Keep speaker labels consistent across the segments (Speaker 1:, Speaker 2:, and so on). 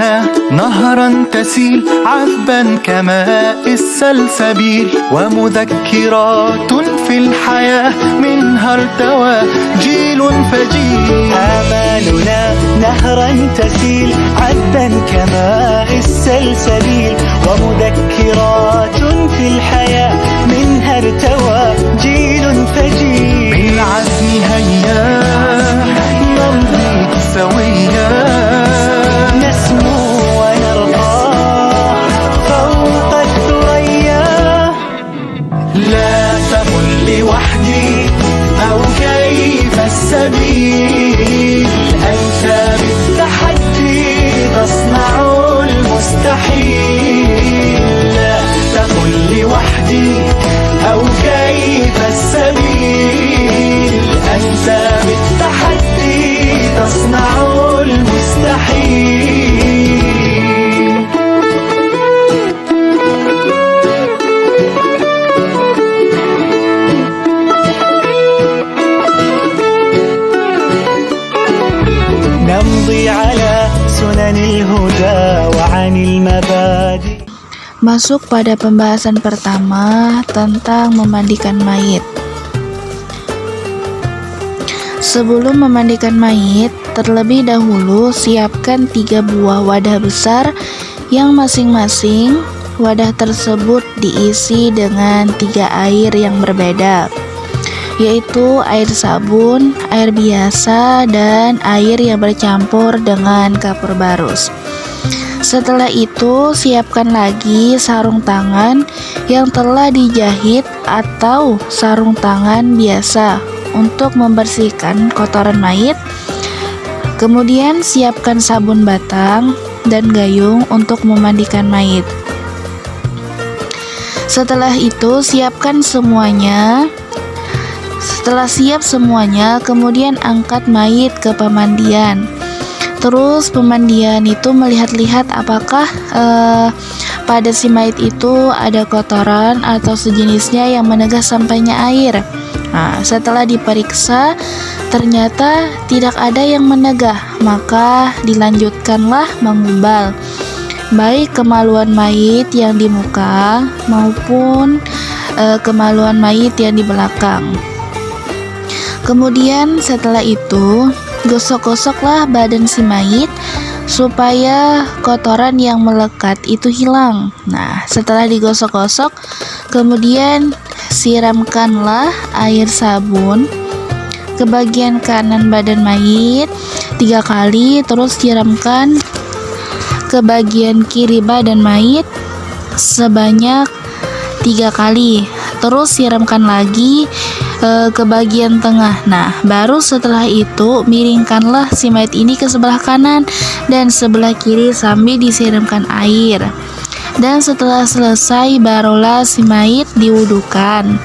Speaker 1: أعمالنا نهرا تسيل عذبا كماء السلسبيل، ومذكرات في الحياة منها ارتوى جيل فجيل.
Speaker 2: آمالنا نهرا تسيل عذبا كماء السلسبيل، ومذكرات في الحياة منها ارتوى جيل فجيل.
Speaker 1: بالعزم هيا نمضي سويا،
Speaker 2: نسمو ونرقى فوق الثريا.
Speaker 1: لا تقل لوحدي أو كيف السبيل، أنت بالتحدي تصنع المستحيل. لا تقل لوحدي أو كيف السبيل، أنت بالتحدي تصنع المستحيل.
Speaker 2: نمضي على سنن الهدى وعن المبادئ.
Speaker 3: Masuk pada pembahasan pertama tentang memandikan mayit. Sebelum memandikan mayit, terlebih dahulu siapkan 3 buah wadah besar yang masing-masing wadah tersebut diisi dengan 3 air yang berbeda, yaitu air sabun, air biasa, dan air yang bercampur dengan kapur barus. Setelah itu, siapkan lagi sarung tangan yang telah dijahit atau sarung tangan biasa untuk membersihkan kotoran mayit. Kemudian siapkan sabun batang dan gayung untuk memandikan mayit. Setelah itu, siapkan semuanya. Setelah siap semuanya, kemudian angkat mayit ke pemandian. Terus pemandian itu melihat-lihat apakah pada si mayit itu ada kotoran atau sejenisnya yang menegah sampainya air. Nah, setelah diperiksa ternyata tidak ada yang menegah, maka dilanjutkanlah mengubal baik kemaluan mayit yang di muka maupun kemaluan mayit yang di belakang. Kemudian setelah itu gosok-gosoklah badan si mayit supaya kotoran yang melekat itu hilang. Nah, setelah digosok-gosok, kemudian siramkanlah air sabun ke bagian kanan badan mayit 3 kali, terus siramkan ke bagian kiri badan mayit sebanyak 3 kali, terus siramkan lagi ke bagian tengah. Nah, baru setelah itu miringkanlah si mayit ini ke sebelah kanan dan sebelah kiri sambil disiramkan air. Dan setelah selesai barulah si mayit diwudukan.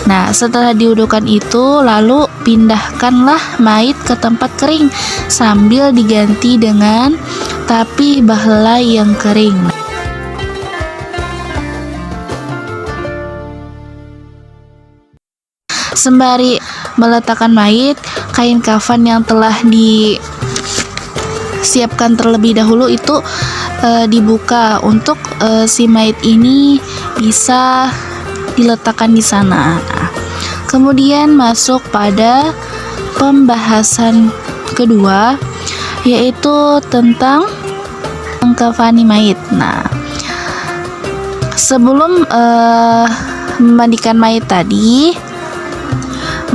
Speaker 3: Nah, setelah diwudukan itu, lalu pindahkanlah mayit ke tempat kering sambil diganti dengan tapi bahelai yang kering. Sembari meletakkan mayit, kain kafan yang telah disiapkan terlebih dahulu itu dibuka untuk si mayit ini bisa diletakkan di sana. Kemudian masuk pada pembahasan kedua, yaitu tentang mengkafani mayit. Nah, sebelum memandikan mayit tadi,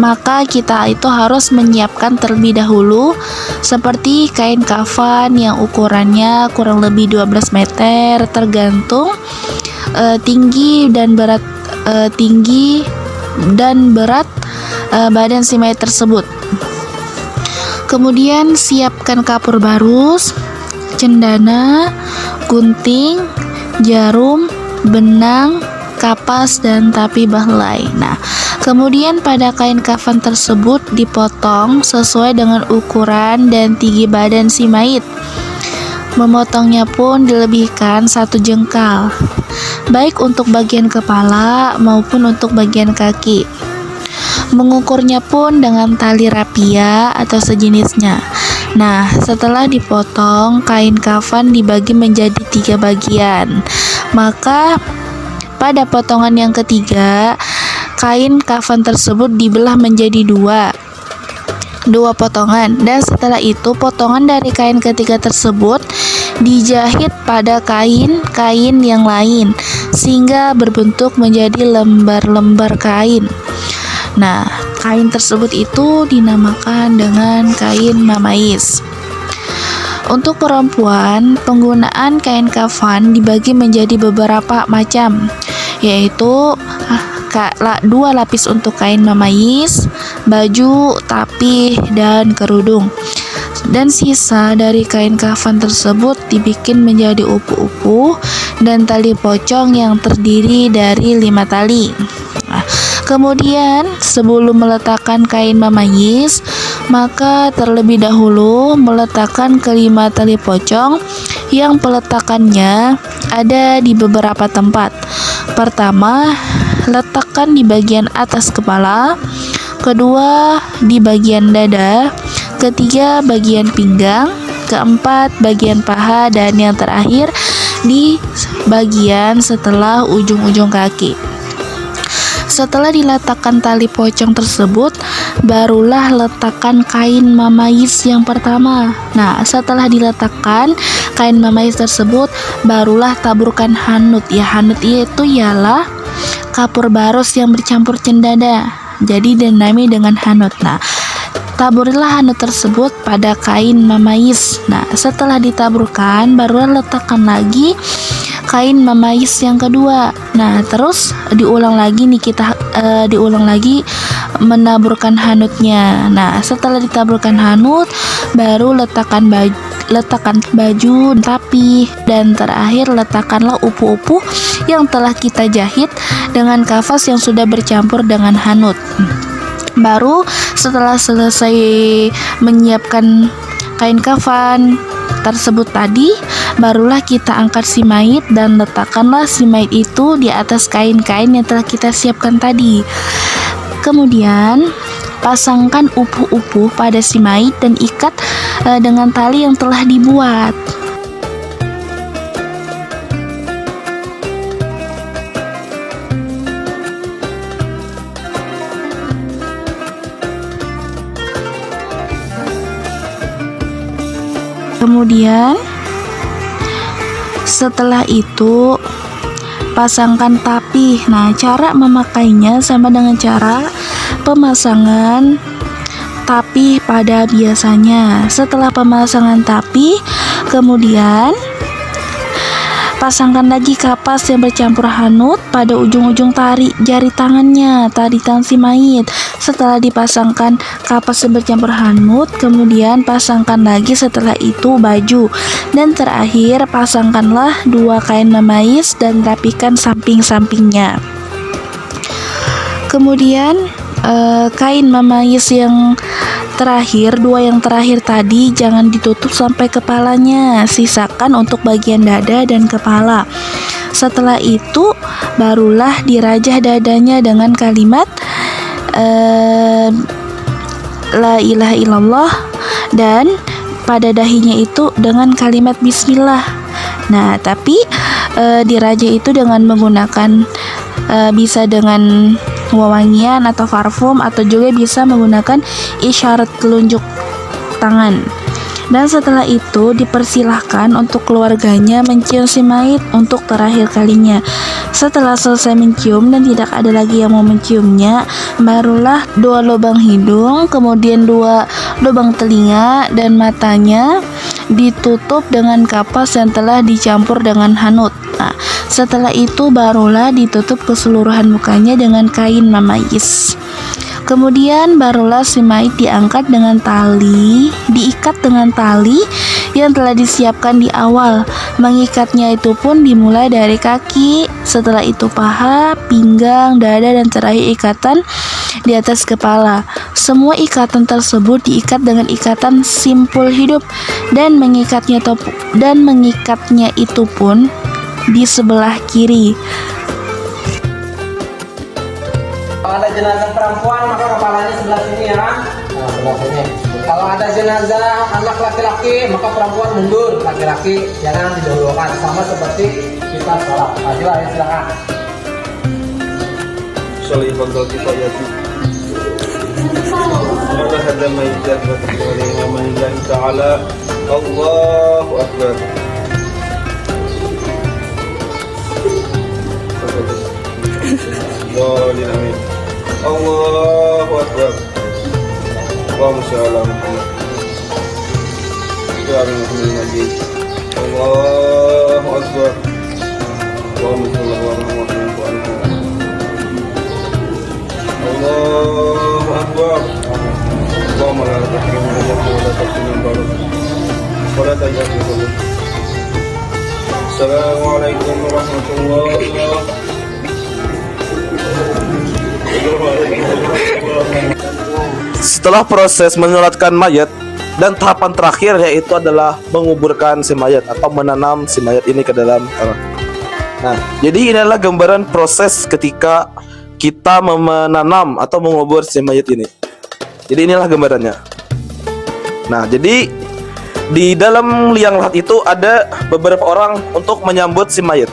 Speaker 3: maka kita itu harus menyiapkan terlebih dahulu seperti kain kafan yang ukurannya kurang lebih 12 meter tergantung tinggi dan berat badan si mayat tersebut. Kemudian siapkan kapur barus, cendana, gunting, jarum, benang, kapas, dan tapi bahlai. Nah, kemudian pada kain kafan tersebut dipotong sesuai dengan ukuran dan tinggi badan si mayit. Memotongnya pun dilebihkan 1 jengkal, baik untuk bagian kepala maupun untuk bagian kaki. Mengukurnya pun dengan tali rapia atau sejenisnya. Nah, setelah dipotong, kain kafan dibagi menjadi 3 bagian. Maka pada potongan yang ketiga, kain kafan tersebut dibelah menjadi dua potongan, dan setelah itu potongan dari kain ketiga tersebut dijahit pada kain yang lain sehingga berbentuk menjadi lembar-lembar kain. Nah, kain tersebut itu dinamakan dengan kain mamais. Untuk perempuan, penggunaan kain kafan dibagi menjadi beberapa macam, yaitu 2 lapis untuk kain mamais, baju, tapih, dan kerudung. Dan sisa dari kain kafan tersebut dibikin menjadi upu-upu dan tali pocong yang terdiri dari 5 tali. Nah, kemudian sebelum meletakkan kain mamais, maka terlebih dahulu meletakkan kelima tali pocong yang peletakannya ada di beberapa tempat. Pertama, letakkan di bagian atas kepala, kedua di bagian dada, ketiga bagian pinggang, keempat bagian paha, dan yang terakhir di bagian setelah ujung-ujung kaki. Setelah diletakkan tali pocong tersebut, barulah letakkan kain mamais yang pertama. Nah, setelah diletakkan kain mamais tersebut, barulah taburkan hanut. Ya, hanut itu ialah kapur barus yang bercampur cendana, jadi dinamai dengan hanut. Nah, taburilah hanut tersebut pada kain mamais. Nah, setelah ditaburkan, barulah letakkan lagi kain mamais yang kedua. Nah, terus diulang lagi menaburkan hanutnya. Nah, setelah ditaburkan hanut, baru letakkan baju, tapi dan terakhir letakkanlah upu-upu yang telah kita jahit dengan kafas yang sudah bercampur dengan hanut. Baru setelah selesai menyiapkan kain kafan tersebut tadi, barulah kita angkat si mayit dan letakkanlah si mayit itu di atas kain-kain yang telah kita siapkan tadi. Kemudian pasangkan upu-upu pada si mayit dan ikat dengan tali yang telah dibuat. Kemudian setelah itu pasangkan tapih. Nah, cara memakainya sama dengan cara pemasangan tapih pada biasanya. Setelah pemasangan tapih, kemudian pasangkan lagi kapas yang bercampur hanut pada ujung-ujung jari tangannya, tari tangan si mayit. Setelah dipasangkan kapas yang bercampur hanut, kemudian pasangkan lagi setelah itu baju. Dan terakhir pasangkanlah 2 kain mamais dan rapikan samping-sampingnya. Kemudian kain mamais yang terakhir, 2 yang terakhir tadi jangan ditutup sampai kepalanya, sisakan untuk bagian dada dan kepala. Setelah itu barulah dirajah dadanya dengan kalimat la ilaha illallah, dan pada dahinya itu dengan kalimat bismillah. Nah, tapi dirajah itu dengan menggunakan bisa dengan wewangian atau parfum, atau juga bisa menggunakan isyarat telunjuk tangan. Dan setelah itu dipersilahkan untuk keluarganya mencium si mayit untuk terakhir kalinya. Setelah selesai mencium dan tidak ada lagi yang mau menciumnya, barulah 2 lubang hidung, kemudian 2 lubang telinga dan matanya ditutup dengan kapas yang telah dicampur dengan hanut. Nah, Setelah itu barulah ditutup keseluruhan mukanya dengan kain mamayis. Kemudian barulah si mayit diikat dengan tali yang telah disiapkan di awal. Mengikatnya itu pun dimulai dari kaki, setelah itu paha, pinggang, dada, dan terakhir ikatan di atas kepala. Semua ikatan tersebut diikat dengan ikatan simpul hidup dan mengikatnya itu pun di sebelah kiri.
Speaker 4: Kalau ada jenazah perempuan maka kepalanya sebelah sini ya. Nah, sebelah sini. Kalau ada jenazah anak laki-laki maka perempuan mundur, laki-laki jangan didahulukan, sama seperti kita sholat. Nah, ya silakan.
Speaker 5: Sholli fadl kifayati. Wala hadda ma'idat wa taqwali wa manillahi ta'ala. Allahu Akbar. Dolin amin. Allahu Akbar. Allahumma shalli ala Muhammad. Ya Muhammad Majid. Allahu Akbar. Allahumma shalli ala Muhammad. Allahu Akbar. Allahumma la tahrimna wa la tahrimna barak. Wa la tajal. Assalamualaikum warahmatullahi wabarakatuh.
Speaker 6: Setelah proses menyolatkan mayat dan tahapan terakhir yaitu adalah menguburkan si mayat atau menanam si mayat ini ke dalam tanah. Nah, jadi ini adalah gambaran proses ketika kita menanam atau mengubur si mayat ini. Jadi inilah gambarannya. Nah, jadi di dalam liang lahat itu ada beberapa orang untuk menyambut si mayat.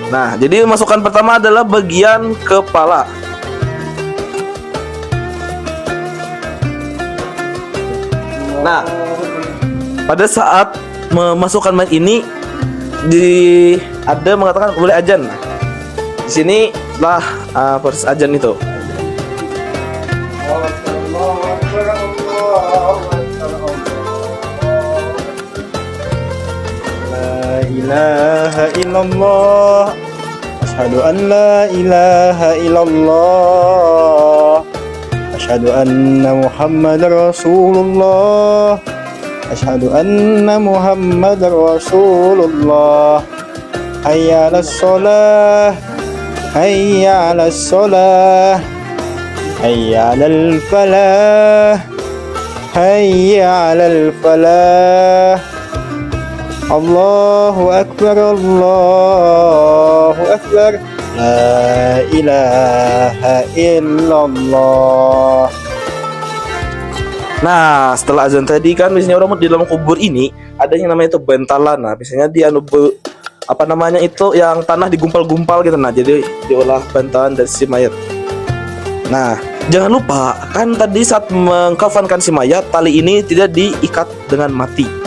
Speaker 6: Nah, jadi masukan pertama adalah bagian kepala. Nah, pada saat memasukkan mayat ini ada mengatakan boleh azan. Di sini lah proses azan itu.
Speaker 2: La ilaha illallah, asyhadu an la ilaha illallah, asyhadu anna Muhammadar Rasulullah, asyhadu anna Muhammadar Rasulullah. Hayya 'alas shalah, hayya 'alas shalah, hayya 'alal falah, hayya 'alal falah. Allahu Akbar, Allahu Akbar, la ilaha illallah.
Speaker 6: Nah, setelah azan tadi kan biasanya orang di dalam kubur ini ada yang namanya itu bantalan. Nah, biasanya dia apa namanya itu yang tanah digumpal-gumpal gitu. Nah, jadi diolah bantalan dari si mayat. Nah, jangan lupa kan tadi saat mengkafankan si mayat tali ini tidak diikat dengan mati.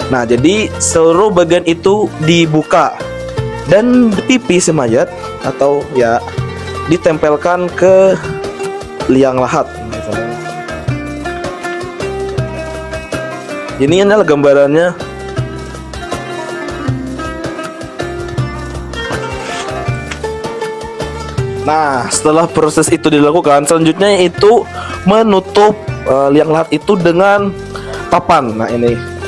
Speaker 6: Nah, jadi seluruh bagian itu dibuka dan pipi si mayat atau ya ditempelkan ke liang lahat. Ini adalah gambarannya. Nah, setelah proses itu dilakukan, selanjutnya itu menutup liang lahat itu dengan papan. Nah, ini.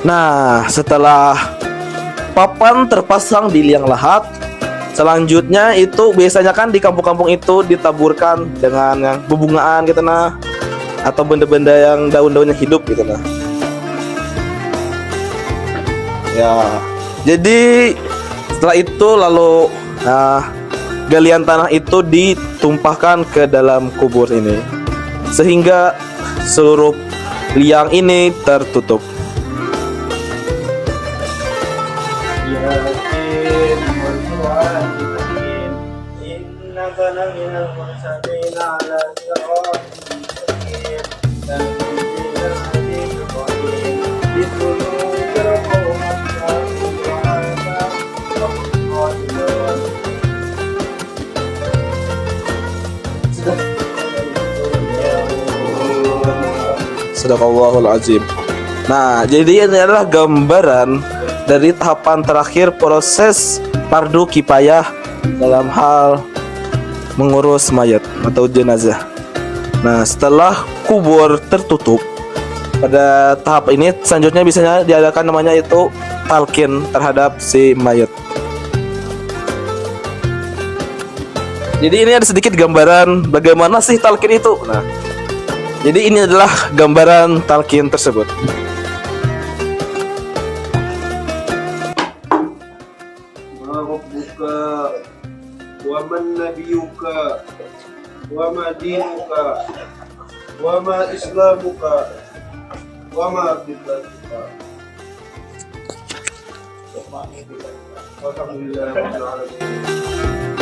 Speaker 6: Nah, setelah papan terpasang di liang lahat, selanjutnya itu biasanya kan di kampung-kampung itu ditaburkan dengan yang bebungaan gitu nah, atau benda-benda yang daun-daunnya hidup gitu nah. Ya, jadi setelah itu lalu galian tanah itu ditumpahkan ke dalam kubur ini sehingga seluruh liang ini tertutup.
Speaker 2: Yasin wal Qur'an Hakim, innaka laminal mursalin ala siratin mustaqim, tanzilul azizir rahim, bidunubi rabbika wa
Speaker 6: Sadaqallahul azim. Nah, jadi ini adalah gambaran dari tahapan terakhir proses fardu kifayah dalam hal mengurus mayat atau jenazah. Nah, setelah kubur tertutup, pada tahap ini selanjutnya biasanya diadakan namanya itu talqin terhadap si mayat. Jadi ini ada sedikit gambaran bagaimana sih talqin itu. Nah, jadi ini adalah gambaran talqin tersebut.
Speaker 5: Ma rabbuka wa man nabiyuka wa ma dinuka wa ma islamuka wa ma qiblatuka. Alhamdulillah rabbil alamin.